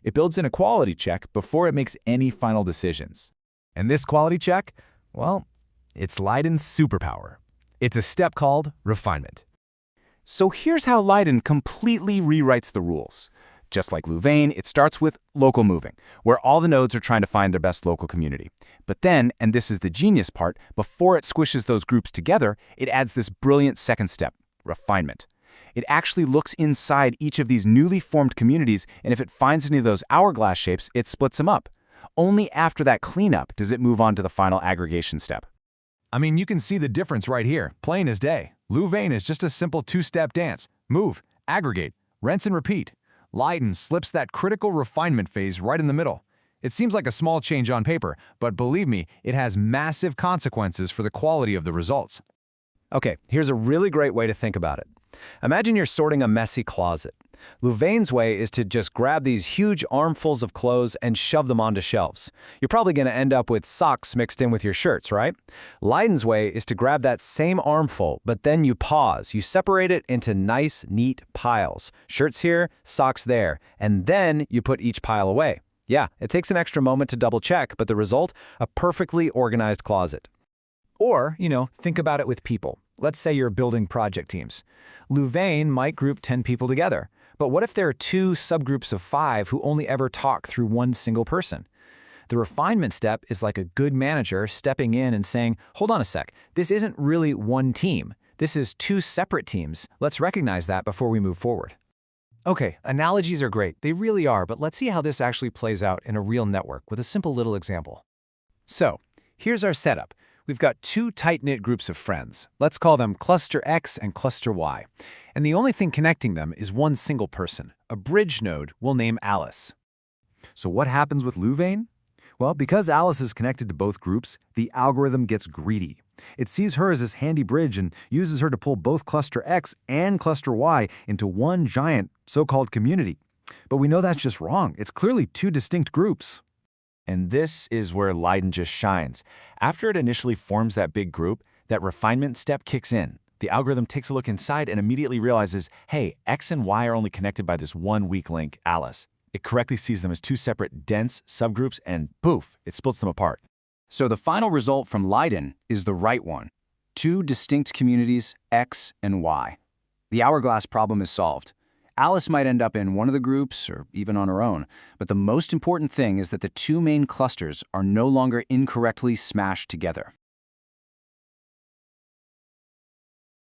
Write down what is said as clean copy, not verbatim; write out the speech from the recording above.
It builds in a quality check before it makes any final decisions. And this quality check, well, it's Leiden's superpower. It's a step called refinement. So here's how Leiden completely rewrites the rules. Just like Louvain, it starts with local moving, where all the nodes are trying to find their best local community. But then, and this is the genius part, before it squishes those groups together, it adds this brilliant second step, refinement. It actually looks inside each of these newly formed communities, and if it finds any of those hourglass shapes, it splits them up. Only after that cleanup does it move on to the final aggregation step. I mean, you can see the difference right here, plain as day. Louvain is just a simple two-step dance. Move, aggregate, rinse and repeat. Leiden slips that critical refinement phase right in the middle. It seems like a small change on paper, but believe me, it has massive consequences for the quality of the results. Okay, here's a really great way to think about it. Imagine you're sorting a messy closet. Louvain's way is to just grab these huge armfuls of clothes and shove them onto shelves. You're probably going to end up with socks mixed in with your shirts, right? Leiden's way is to grab that same armful, but then you pause. You separate it into nice, neat piles. Shirts here, socks there, and then you put each pile away. Yeah, it takes an extra moment to double check, but the result? A perfectly organized closet. Or, think about it with people. Let's say you're building project teams. Louvain might group 10 people together. But what if there are 2 subgroups of 5 who only ever talk through one single person? The refinement step is like a good manager stepping in and saying, hold on a sec, this isn't really one team. This is 2 separate teams. Let's recognize that before we move forward. Okay, analogies are great. They really are, but let's see how this actually plays out in a real network with a simple little example. So, here's our setup. We've got 2 tight-knit groups of friends. Let's call them Cluster X and Cluster Y. And the only thing connecting them is one single person, a bridge node we'll name Alice. So what happens with Louvain? Well, because Alice is connected to both groups, the algorithm gets greedy. It sees her as this handy bridge and uses her to pull both Cluster X and Cluster Y into one giant so-called community. But we know that's just wrong. It's clearly 2 distinct groups. And this is where Leiden just shines. After it initially forms that big group, that refinement step kicks in. The algorithm takes a look inside and immediately realizes, hey, X and Y are only connected by this one weak link, Alice. It correctly sees them as 2 separate, dense subgroups, and poof, it splits them apart. So the final result from Leiden is the right one. 2 distinct communities, X and Y. The hourglass problem is solved. Alice might end up in one of the groups, or even on her own, but the most important thing is that the 2 main clusters are no longer incorrectly smashed together.